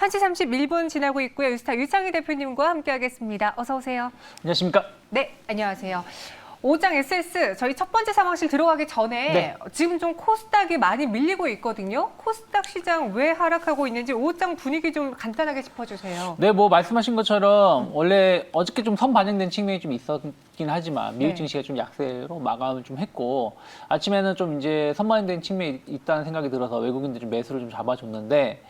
1시 31분 지나고 있고요. 유스타 유창희 대표님과 함께하겠습니다. 어서 오세요. 안녕하십니까? 네, 안녕하세요. 오장 SS 저희 첫 번째 상황실 들어가기 전에 네. 지금 좀 코스닥이 많이 밀리고 있거든요. 코스닥 시장 왜 하락하고 있는지 오장 분위기 좀 간단하게 짚어주세요. 네, 뭐 말씀하신 것처럼 원래 어저께 좀 선반영된 측면이 좀 있었긴 하지만 미국 증시가 좀 약세로 마감을 좀 했고 아침에는 좀 이제 선반영된 측면이 있다는 생각이 들어서 외국인들 좀 매수를 좀 잡아줬는데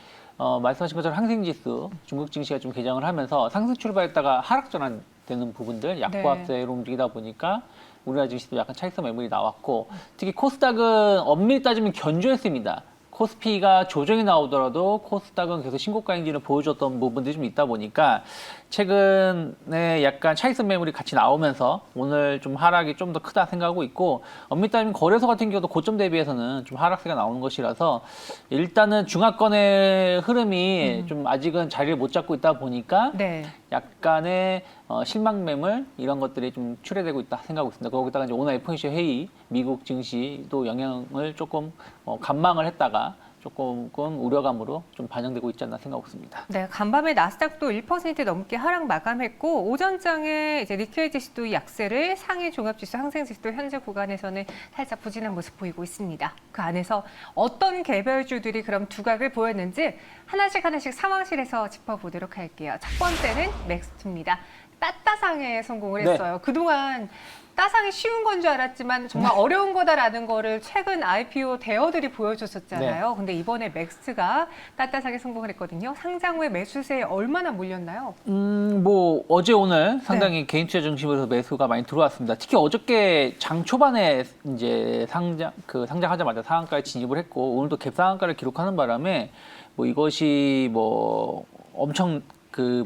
말씀하신 것처럼 항생지수 중국 증시가 좀 개장을 하면서 상승 출발했다가 하락 전환되는 부분들 약보합세로 움직이다 보니까 우리나라 증시도 약간 차익성 매물이 나왔고 특히 코스닥은 엄밀히 따지면 견조했습니다. 코스피가 조정이 나오더라도 코스닥은 계속 신고가 행진을 보여줬던 부분들이 좀 있다 보니까 최근에 약간 차익성 매물이 같이 나오면서 오늘 좀 하락이 좀 더 크다 생각하고 있고 엄밀히 따지면 거래소 같은 경우도 고점 대비해서는 좀 하락세가 나오는 것이라서 일단은 중하권의 흐름이 좀 아직은 자리를 못 잡고 있다 보니까 네. 약간의 실망 매물 이런 것들이 좀 출해되고 있다 생각하고 있습니다. 거기다가 이제 오늘 FOMC 회의 미국 증시도 영향을 조금 관망을 했다가 조금 우려감으로 좀 반영되고 있지 않나 생각하고 있습니다. 네, 간밤에 나스닥도 1% 넘게 하락 마감했고 오전장에 이제 니케이 지수도 약세를 상해 종합지수 항생지수도 현재 구간에서는 살짝 부진한 모습 보이고 있습니다. 그 안에서 어떤 개별주들이 그럼 두각을 보였는지 하나씩 상황실에서 짚어보도록 할게요. 첫 번째는 넥스트입니다. 따따상에 성공을 했어요. 그동안 따상이 쉬운 건 줄 알았지만 정말 어려운 거다라는 거를 최근 IPO 대어들이 보여줬었잖아요. 근데 이번에 맥스가 따따상에 성공을 했거든요. 상장 후에 매수세에 얼마나 몰렸나요? 뭐 어제 오늘 상당히 개인 투자 중심으로 매수가 많이 들어왔습니다. 특히 어저께 장 초반에 이제 상장하자마자 상한가에 진입을 했고 오늘도 갭 상한가를 기록하는 바람에 뭐 이것이 뭐 엄청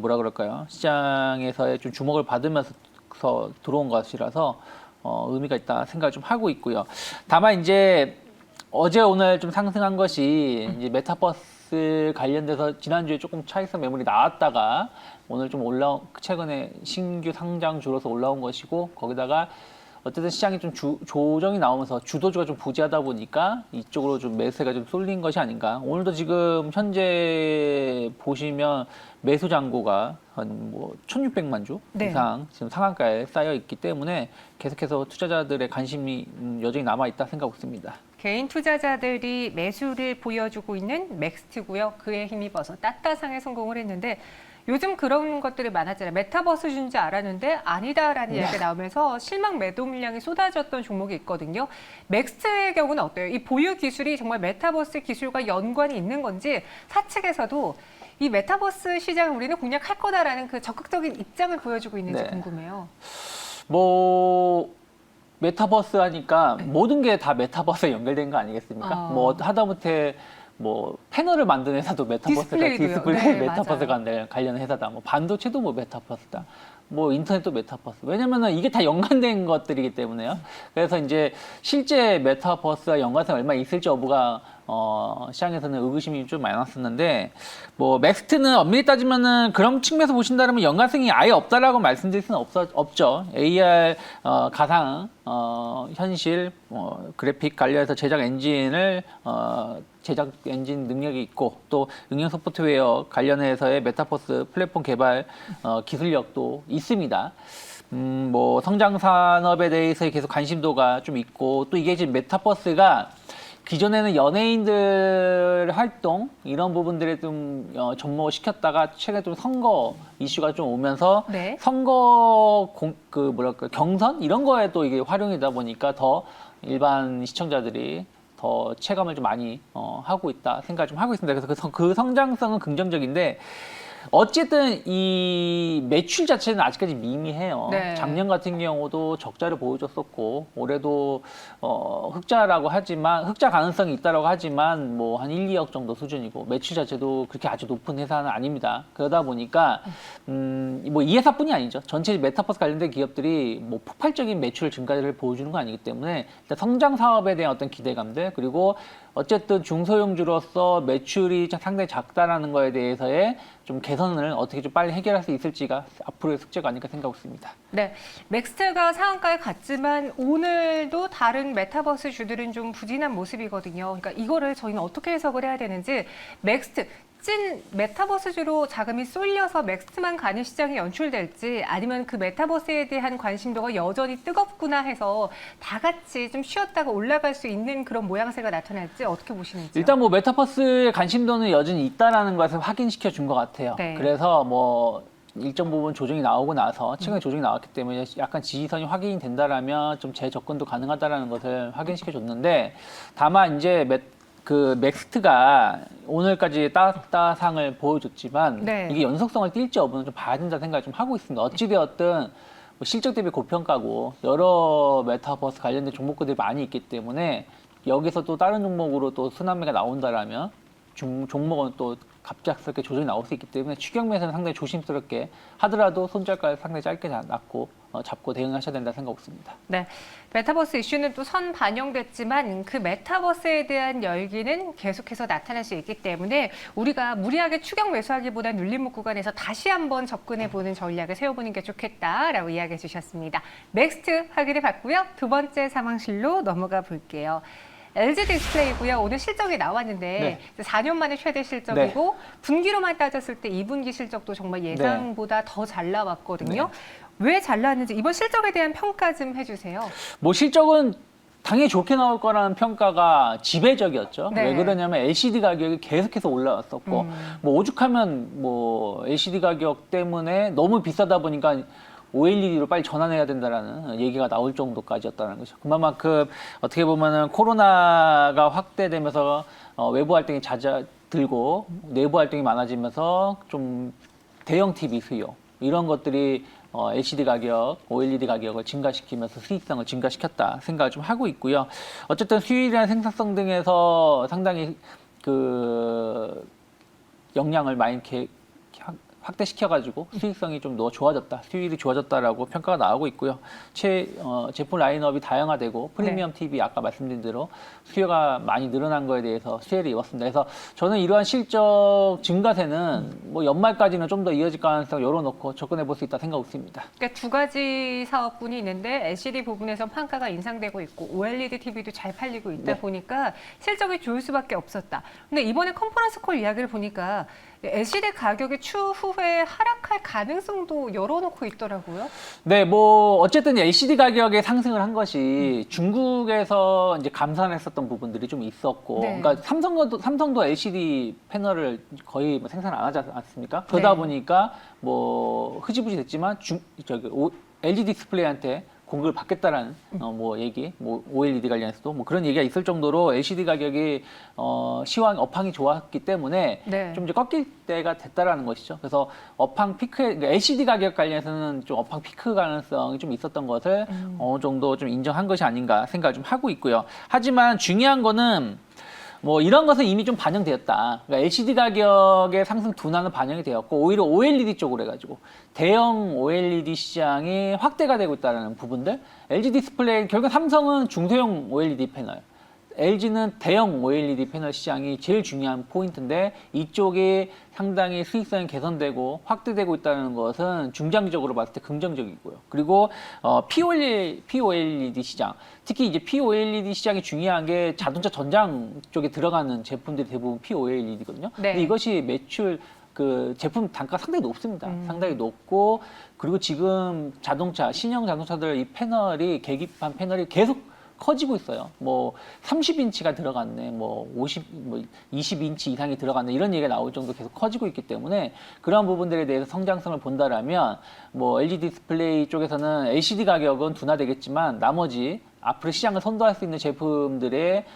뭐라 그럴까요? 시장에서의 좀 주목을 받으면서 들어온 것이라서 의미가 있다 생각을 좀 하고 있고요. 다만 이제 어제 오늘 좀 상승한 것이 이제 메타버스 관련돼서 지난주에 조금 차익성 매물이 나왔다가 오늘 좀 최근에 신규 상장주로서 올라온 것이고 거기다가 어쨌든 시장이 좀 조정이 나오면서 주도주가 좀 부재하다 보니까 이쪽으로 좀 매수세가 좀 쏠린 것이 아닌가. 오늘도 지금 현재 보시면 매수 잔고가 한 뭐 1,600만 주 이상 지금 상한가에 쌓여 있기 때문에 계속해서 투자자들의 관심이 여전히 남아 있다 생각하고 있습니다. 개인 투자자들이 매수를 보여주고 있는 맥스트고요. 그에 힘입어서 따따상에 성공을 했는데 요즘 그런 것들이 많았잖아요. 메타버스 준지 알았는데 아니다라는 이야기가 나오면서 실망 매도 물량이 쏟아졌던 종목이 있거든요. 맥스트의 경우는 어때요? 이 보유 기술이 정말 메타버스 기술과 연관이 있는 건지 사측에서도 이 메타버스 시장을 우리는 공략할 거다라는 그 적극적인 입장을 보여주고 있는지 궁금해요. 뭐 메타버스 하니까 모든 게 다 메타버스에 연결된 거 아니겠습니까? 뭐 하다못해 뭐 패널을 만드는 회사도 메타버스가 디스플레이 메타버스가 관련 회사다. 뭐 반도체도 뭐 메타버스다. 뭐 인터넷도 메타버스. 왜냐면은 이게 다 연관된 것들이기 때문에요. 그래서 이제 실제 메타버스와 연관성이 얼마나 있을지 여부가 시장에서는 의구심이 좀 많았었는데 뭐 맥스트는 엄밀히 따지면은 그런 측면에서 보신다면 연관성이 아예 없다라고 말씀드릴 수는 없죠. AR 가상 현실 그래픽 관련해서 제작 엔진을 제작 엔진 능력이 있고 또 응용 소프트웨어 관련해서의 메타버스 플랫폼 개발 기술력도 있습니다. 뭐 성장 산업에 대해서 계속 관심도가 좀 있고 또 이게 지금 메타버스가 기존에는 연예인들 활동 이런 부분들에 좀 접목을 시켰다가 최근에 좀 선거 이슈가 좀 오면서 선거 경선 이런 거에 또 이게 활용이다 보니까 더 일반 시청자들이 더 체감을 좀 많이 하고 있다 생각을 좀 하고 있습니다. 그래서 그 성장성은 긍정적인데 어쨌든 이 매출 자체는 아직까지 미미해요. 작년 같은 경우도 적자를 보여줬었고 올해도 흑자라고 하지만 흑자 가능성이 있다라고 하지만 뭐 한 1, 2억 정도 수준이고 매출 자체도 그렇게 아주 높은 회사는 아닙니다. 그러다 보니까 뭐 이 회사뿐이 아니죠. 전체 메타버스 관련된 기업들이 뭐 폭발적인 매출 증가를 보여주는 거 아니기 때문에 일단 성장 사업에 대한 어떤 기대감들 그리고 어쨌든 중소형주로서 매출이 상당히 작다라는 거에 대해서의 좀 개선을 어떻게 좀 빨리 해결할 수 있을지가 앞으로의 숙제가 아닐까 생각하고 있습니다. 네, 맥스트가 상한가에 갔지만 오늘도 다른 메타버스 주들은 좀 부진한 모습이거든요. 그러니까 이거를 저희는 어떻게 해석을 해야 되는지 맥스트 빚진 메타버스주로 자금이 쏠려서 맥스만 가는 시장이 연출될지 아니면 그 메타버스에 대한 관심도가 여전히 뜨겁구나 해서 다 같이 좀 쉬었다가 올라갈 수 있는 그런 모양새가 나타날지 어떻게 보시는지요? 일단 뭐 메타버스의 관심도는 여전히 있다라는 것을 확인시켜 준 것 같아요. 네. 그래서 뭐 일정 부분 조정이 나오고 나서 최근에 조정이 나왔기 때문에 약간 지지선이 확인이 된다라면 좀 재접근도 가능하다라는 것을 확인시켜 줬는데 다만 이제 그 맥스트가 오늘까지 따상을 보여줬지만 네. 이게 연속성을 띌지 여부는 좀 봐야 된다 생각을 좀 하고 있습니다. 어찌되었든 뭐 실적 대비 고평가고 여러 메타버스 관련된 종목들이 많이 있기 때문에 여기서 또 다른 종목으로 또 순환매가 나온다라면 종목은 또 갑작스럽게 조정이 나올 수 있기 때문에 추격 매수는 상당히 조심스럽게 하더라도 손절가를 상당히 짧게 잡고 대응하셔야 된다 생각하고 있습니다. 네, 메타버스 이슈는 또 선 반영됐지만 그 메타버스에 대한 열기는 계속해서 나타날 수 있기 때문에 우리가 무리하게 추격 매수하기보다 눌림목 구간에서 다시 한번 접근해보는 전략을 세워보는 게 좋겠다라고 이야기해 주셨습니다. 넥스트 확인해 봤고요. 두 번째 상황실로 넘어가 볼게요. LG 디스플레이고요. 오늘 실적이 나왔는데 네. 4년 만에 최대 실적이고 분기로만 따졌을 때 2분기 실적도 정말 예상보다 더 잘 나왔거든요. 왜 잘 나왔는지 이번 실적에 대한 평가 좀 해주세요. 뭐 실적은 당연히 좋게 나올 거라는 평가가 지배적이었죠. 네. 왜 그러냐면 LCD 가격이 계속해서 올라왔었고 뭐 오죽하면 뭐 LCD 가격 때문에 너무 비싸다 보니까 OLED로 빨리 전환해야 된다라는 얘기가 나올 정도까지였다는 거죠. 그만큼 어떻게 보면은 코로나가 확대되면서 외부 활동이 잦아들고 내부 활동이 많아지면서 좀 대형 TV 수요 이런 것들이 LCD 가격, OLED 가격을 증가시키면서 수익성을 증가시켰다 생각을 좀 하고 있고요. 어쨌든 수율이나 생산성 등에서 상당히 그 역량을 많이 확대시켜가지고 수익성이 좀 더 좋아졌다, 수율이 좋아졌다라고 평가가 나오고 있고요. 제품 라인업이 다양화되고 프리미엄 TV 아까 말씀드린 대로 수요가 많이 늘어난 거에 대해서 수혜를 입었습니다. 그래서 저는 이러한 실적 증가세는 뭐 연말까지는 좀 더 이어질 가능성 열어놓고 접근해 볼 수 있다 생각하고 있습니다. 그러니까 두 가지 사업군이 있는데 LCD 부분에서 판가가 인상되고 있고 OLED TV도 잘 팔리고 있다 보니까 실적이 좋을 수밖에 없었다. 근데 이번에 컨퍼런스 콜 이야기를 보니까 LCD 가격이 추후에 하락할 가능성도 열어놓고 있더라고요. 네, 뭐 어쨌든 LCD 가격의 상승을 한 것이 중국에서 이제 감산했었던 부분들이 좀 있었고, 네. 그러니까 삼성도 LCD 패널을 거의 뭐 생산 안 하지 않습니까? 그러다 네. 보니까 뭐 흐지부지 됐지만 LG 디스플레이한테 공급을 받겠다라는 뭐 얘기, 뭐 OLED 관련해서도 뭐 그런 얘기가 있을 정도로 LCD 가격이 시황 업황이 좋았기 때문에 네. 좀 이제 꺾일 때가 됐다라는 것이죠. 그래서 업황 피크, 그러니까 LCD 가격 관련해서는 좀 업황 피크 가능성이 좀 있었던 것을 어느 정도 좀 인정한 것이 아닌가 생각을 좀 하고 있고요. 하지만 중요한 거는 뭐 이런 것은 이미 좀 반영되었다. 그러니까 LCD 가격의 상승 둔화는 반영이 되었고 오히려 OLED 쪽으로 해가지고 대형 OLED 시장이 확대가 되고 있다는 부분들. LG 디스플레이 결국 삼성은 중소형 OLED 패널, LG는 대형 OLED 패널 시장이 제일 중요한 포인트인데 이쪽이 상당히 수익성이 개선되고 확대되고 있다는 것은 중장기적으로 봤을 때 긍정적이고요. 그리고 POLED 시장, 특히 이제 POLED 시장이 중요한 게 자동차 전장 쪽에 들어가는 제품들이 대부분 POLED거든요. 네. 근데 이것이 매출 그 제품 단가 상당히 높습니다. 상당히 높고 그리고 지금 신형 자동차들 이 패널이 계기판 패널이 계속 커지고 있어요. 뭐 30인치가 들어갔네, 뭐 20인치 이상이 들어갔네 이런 얘기가 나올 정도 계속 커지고 있기 때문에 그런 부분들에 대해서 성장성을 본다라면 뭐 LG 디스플레이 쪽에서는 LCD 가격은 둔화되겠지만 나머지 앞으로 시장을 선도할 수 있는 제품들의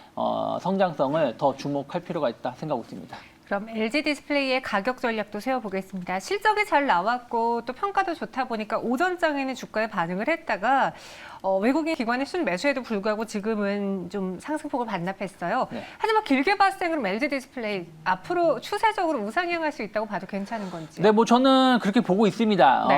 성장성을 더 주목할 필요가 있다 생각하고 있습니다. 그럼 LG 디스플레이의 가격 전략도 세워보겠습니다. 실적이 잘 나왔고 또 평가도 좋다 보니까 오전장에는 주가에 반응을 했다가 외국인 기관의 순매수에도 불구하고 지금은 좀 상승폭을 반납했어요. 네. 하지만 길게 봤을 때 그럼 LG 디스플레이 앞으로 추세적으로 우상향할 수 있다고 봐도 괜찮은 건지? 네, 뭐 저는 그렇게 보고 있습니다. 네.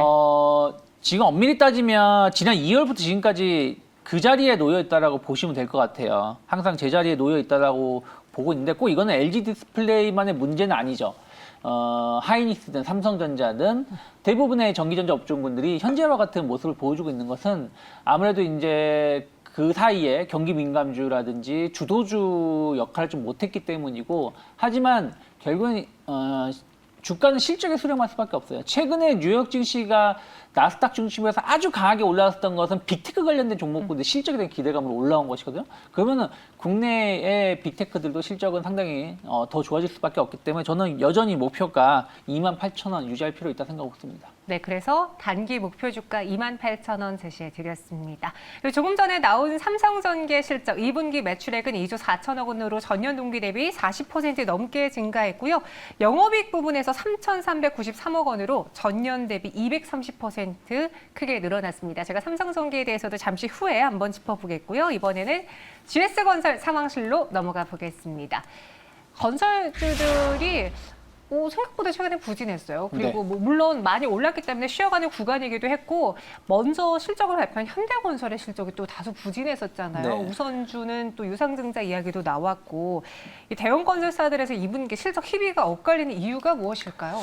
지금 엄밀히 따지면 지난 2월부터 지금까지 그 자리에 놓여 있다라고 보시면 될 것 같아요. 항상 제자리에 놓여 있다라고 보고 있는데 꼭 이거는 LG 디스플레이만의 문제는 아니죠. 하이닉스든 삼성전자든 대부분의 전기전자 업종군들이 현재와 같은 모습을 보여주고 있는 것은 아무래도 이제 그 사이에 경기 민감주라든지 주도주 역할을 좀 못했기 때문이고 하지만 결국은 주가는 실적에 수렴할 수밖에 없어요. 최근에 뉴욕 증시가 나스닥 중심으로 해서 아주 강하게 올라왔던 것은 빅테크 관련된 종목군데 실적에 대한 기대감으로 올라온 것이거든요. 그러면은 국내의 빅테크들도 실적은 상당히 더 좋아질 수밖에 없기 때문에 저는 여전히 목표가 28,000원 유지할 필요 있다 생각하고 있습니다. 네, 그래서 단기 목표 주가 28,000원 제시해 드렸습니다. 그리고 조금 전에 나온 삼성전기의 실적 2분기 매출액은 2조 4천억 원으로 전년 동기 대비 40% 넘게 증가했고요. 영업이익 부분에서 3,393억 원으로 전년 대비 230% 크게 늘어났습니다. 제가 삼성전기에 대해서도 잠시 후에 한번 짚어보겠고요. 이번에는 GS건설 상황실로 넘어가 보겠습니다. 건설주들이 생각보다 최근에 부진했어요. 그리고 뭐 물론 많이 올랐기 때문에 쉬어가는 구간이기도 했고 먼저 실적을 발표한 현대건설의 실적이 또 다소 부진했었잖아요. 네. 우선주는 또 유상증자 이야기도 나왔고 이 대형 건설사들에서 2분기 실적 희비가 엇갈리는 이유가 무엇일까요?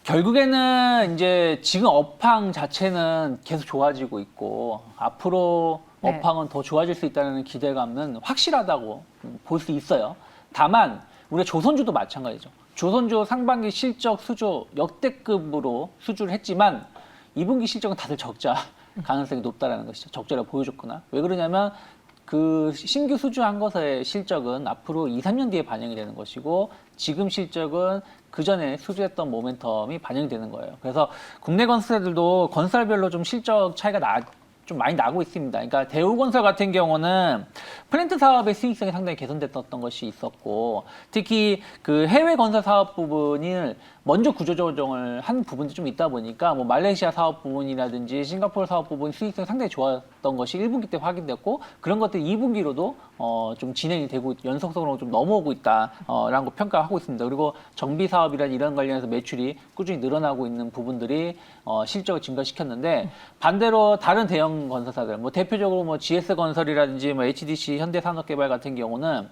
결국에는 이제 지금 업황 자체는 계속 좋아지고 있고 앞으로 네. 업황은 더 좋아질 수 있다는 기대감은 확실하다고 볼 수 있어요. 다만 우리가 조선주도 마찬가지죠. 조선주 상반기 실적 수주 역대급으로 수주를 했지만 2분기 실적은 다들 적자 가능성이 높다라는 것이죠. 적자를 보여줬구나. 왜 그러냐면 그 신규 수주한 것의 실적은 앞으로 2, 3년 뒤에 반영이 되는 것이고 지금 실적은 그 전에 수주했던 모멘텀이 반영이 되는 거예요. 그래서 국내 건설들도 건설별로 좀 실적 차이가 좀 많이 나고 있습니다. 그러니까 대우건설 같은 경우는 플랜트 사업의 수익성이 상당히 개선됐던 것이 있었고 특히 그 해외 건설 사업 부분을 먼저 구조조정을 한 부분도 좀 있다 보니까 뭐 말레이시아 사업 부분이라든지 싱가포르 사업 부분 수익성이 상당히 좋았던 것이 1분기 때 확인됐고 그런 것들이 2분기로도 좀 진행이 되고 연속성으로 좀 넘어오고 있다라고 평가하고 있습니다. 그리고 정비 사업이라든지 이런 관련해서 매출이 꾸준히 늘어나고 있는 부분들이 실적을 증가시켰는데 반대로 다른 대형 건설사들 뭐 대표적으로 뭐 GS건설이라든지 뭐 HDC 현대산업개발 같은 경우는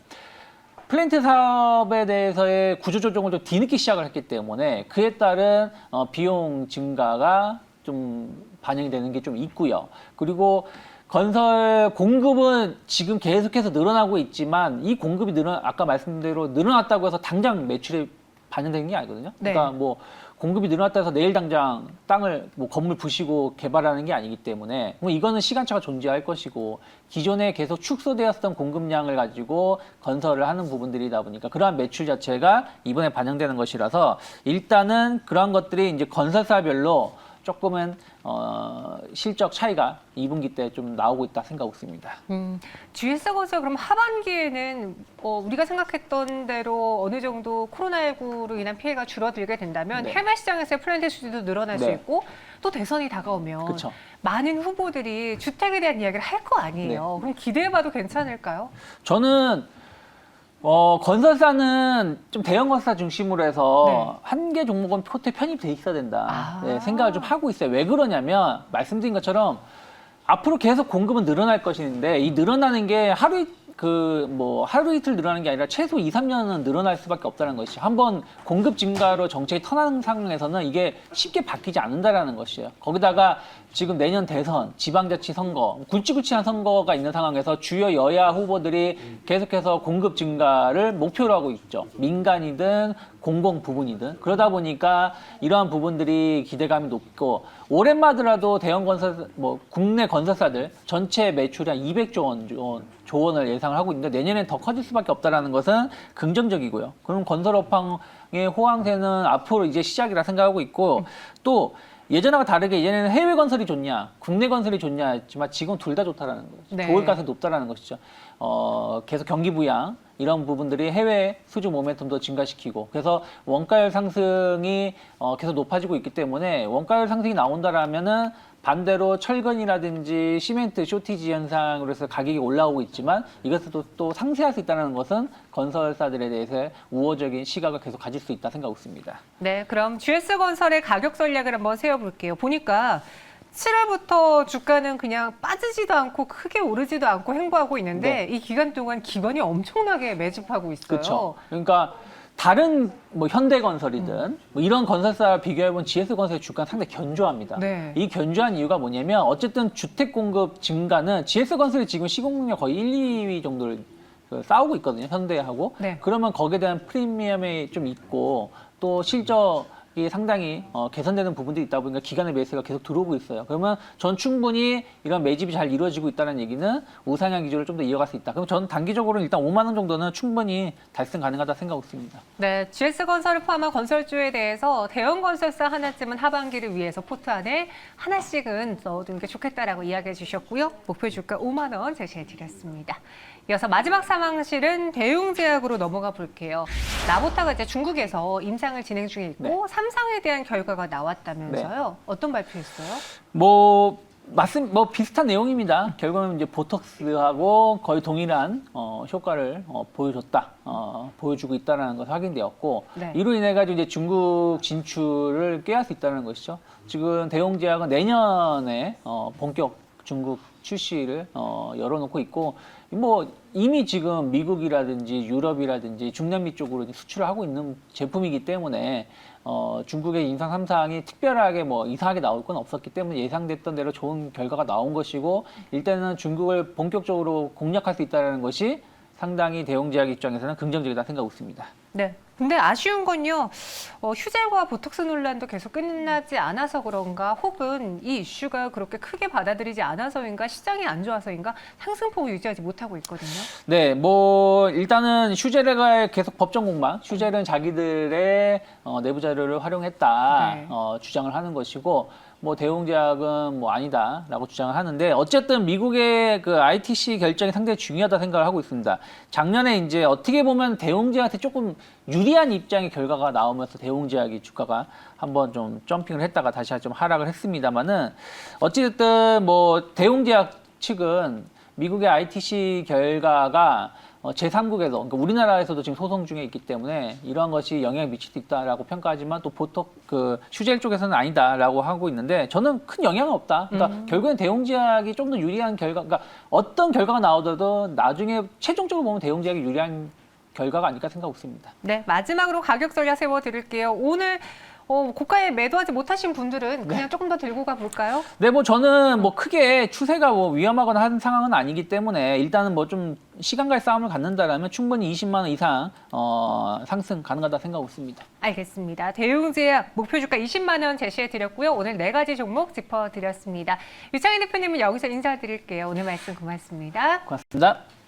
플랜트 사업에 대해서의 구조조정을 좀 뒤늦게 시작을 했기 때문에 그에 따른 비용 증가가 좀 반영이 되는 게 좀 있고요. 그리고 건설 공급은 지금 계속해서 늘어나고 있지만 이 공급이 아까 말씀대로 늘어났다고 해서 당장 매출에 반영되는 게 아니거든요. 그러니까 네. 뭐 공급이 늘어났다 해서 내일 당장 땅을 뭐 건물 부시고 개발하는 게 아니기 때문에 뭐 이거는 시간차가 존재할 것이고 기존에 계속 축소되었던 공급량을 가지고 건설을 하는 부분들이다 보니까 그러한 매출 자체가 이번에 반영되는 것이라서 일단은 그러한 것들이 이제 건설사별로 조금은 실적 차이가 2분기 때 좀 나오고 있다 생각하고 있습니다. GS건설 그럼 하반기에는 우리가 생각했던 대로 어느 정도 코로나19로 인한 피해가 줄어들게 된다면 네. 해외 시장에서의 플랜트 수주도 늘어날 수 네. 있고 또 대선이 다가오면 그쵸. 많은 후보들이 주택에 대한 이야기를 할 거 아니에요. 그럼 기대해봐도 괜찮을까요? 저는 건설사는 좀 대형 건설사 중심으로 해서 네. 한 개 종목은 포트에 편입돼 있어야 된다. 아. 네, 생각을 좀 하고 있어요. 왜 그러냐면 말씀드린 것처럼 앞으로 계속 공급은 늘어날 것인데 이 늘어나는 게 하루 이틀 늘어나는 게 아니라 최소 2, 3년은 늘어날 수밖에 없다는 것이죠. 한번 공급 증가로 정책이 턴하는 상황에서는 이게 쉽게 바뀌지 않는다라는 것이에요. 거기다가 지금 내년 대선, 지방자치 선거, 굵직굵직한 선거가 있는 상황에서 주요 여야 후보들이 계속해서 공급 증가를 목표로 하고 있죠. 민간이든 공공 부분이든. 그러다 보니까 이러한 부분들이 기대감이 높고 올해마더라도 대형 건설, 국내 건설사들 전체 매출이 한 200조 원을 예상을 하고 있는데 내년엔 더 커질 수밖에 없다는 것은 긍정적이고요. 그럼 건설업황의 호황세는 앞으로 이제 시작이라 생각하고 있고 또 예전하고 다르게 이제는 해외 건설이 좋냐, 국내 건설이 좋냐 했지만 지금 둘 다 좋다라는 거죠. 네. 좋을 가능성이 높다라는 것이죠. 계속 경기 부양 이런 부분들이 해외 수주 모멘텀도 증가시키고 그래서 원가율 상승이 계속 높아지고 있기 때문에 원가율 상승이 나온다라면은 반대로 철근이라든지 시멘트 쇼티지 현상으로 해서 가격이 올라오고 있지만 이것을 또 상쇄할 수 있다는 것은 건설사들에 대해서 우호적인 시각을 계속 가질 수 있다 생각하고 있습니다. 네, 그럼 GS건설의 가격 전략을 한번 세워볼게요. 보니까 7월부터 주가는 그냥 빠지지도 않고 크게 오르지도 않고 횡보하고 있는데 이 기간 동안 기관이 엄청나게 매집하고 있어요. 그렇죠. 그러니까 다른 현대건설이든 이런 건설사 비교해보면 GS건설의 주가는 상당히 견조합니다. 네. 이 견조한 이유가 뭐냐면 어쨌든 주택 공급 증가는 GS건설이 지금 시공률 거의 1, 2위 정도를 그 싸우고 있거든요. 현대하고. 네. 그러면 거기에 대한 프리미엄이 좀 있고 또 실적이 상당히 개선되는 부분도 있다 보니까 기관의 매수가 계속 들어오고 있어요. 그러면 전 충분히 이런 매집이 잘 이루어지고 있다는 얘기는 우상향 기조를 좀 더 이어갈 수 있다. 그럼 저는 단기적으로는 일단 5만 원 정도는 충분히 달성 가능하다 생각하고 있습니다. 네, GS건설을 포함한 건설주에 대해서 대형 건설사 하나쯤은 하반기를 위해서 포트 안에 하나씩은 넣어두는 게 좋겠다라고 이야기해 주셨고요. 목표 주가 5만 원 제시해 드렸습니다. 이어서 마지막 상황실은 대웅제약으로 넘어가 볼게요. 나보타가 이제 중국에서 임상을 진행 중에 있고 네. 삼상에 대한 결과가 나왔다면서요. 어떤 발표였어요? 뭐 비슷한 내용입니다. 결국은 이제 보톡스하고 거의 동일한 효과를 보여주고 있다는 것이 확인되었고 네. 이로 인해 가지고 이제 중국 진출을 꾀할 수 있다는 것이죠. 지금 대웅제약은 내년에 본격 중국 출시를 열어놓고 있고 뭐 이미 지금 미국이라든지 유럽이라든지 중남미 쪽으로 이제 수출을 하고 있는 제품이기 때문에 중국의 임상 3상이 특별하게 뭐 이상하게 나올 건 없었기 때문에 예상됐던 대로 좋은 결과가 나온 것이고 일단은 중국을 본격적으로 공략할 수 있다는 것이 상당히 대웅제약 입장에서는 긍정적이다 생각하고 있습니다. 네. 근데 아쉬운 건요, 휴젤과 보톡스 논란도 계속 끝나지 않아서 그런가, 혹은 이 이슈가 그렇게 크게 받아들이지 않아서인가, 시장이 안 좋아서인가, 상승폭을 유지하지 못하고 있거든요. 네, 뭐 일단은 휴젤가 계속 법정 공방, 휴젤은 자기들의 내부 자료를 활용했다 네. 주장을 하는 것이고. 뭐 대웅제약은 뭐 아니다라고 주장을 하는데 어쨌든 미국의 그 ITC 결정이 상당히 중요하다 생각을 하고 있습니다. 작년에 이제 어떻게 보면 대웅제약한테 조금 유리한 입장의 결과가 나오면서 대웅제약이 주가가 한번 좀 점핑을 했다가 다시 좀 하락을 했습니다만은 어찌됐든 뭐 대웅제약 측은 미국의 ITC 결과가 제3국에서, 그러니까 우리나라에서도 지금 소송 중에 있기 때문에 이러한 것이 영향을 미칠 수 있다라고 평가하지만 또 보통 휴젤 쪽에서는 아니다라고 하고 있는데 저는 큰 영향은 없다. 그러니까 결국엔 대웅제약이 좀 더 유리한 결과, 그러니까 어떤 결과가 나오더라도 나중에 최종적으로 보면 대웅제약이 유리한 결과가 아닐까 생각하고 있습니다. 네, 마지막으로 가격 전략 세워드릴게요. 오늘 고가에 매도하지 못하신 분들은 그냥 조금 더 들고 가볼까요? 네, 뭐 저는 뭐 크게 추세가 뭐 위험하거나 한 상황은 아니기 때문에 일단은 뭐 좀 시간과의 싸움을 갖는다라면 충분히 20만 원 이상 상승 가능하다 생각하고 있습니다. 알겠습니다. 대웅제약 목표 주가 20만 원 제시해드렸고요. 오늘 4가지 종목 짚어드렸습니다. 유창희 대표님은 여기서 인사드릴게요. 오늘 말씀 고맙습니다. 고맙습니다.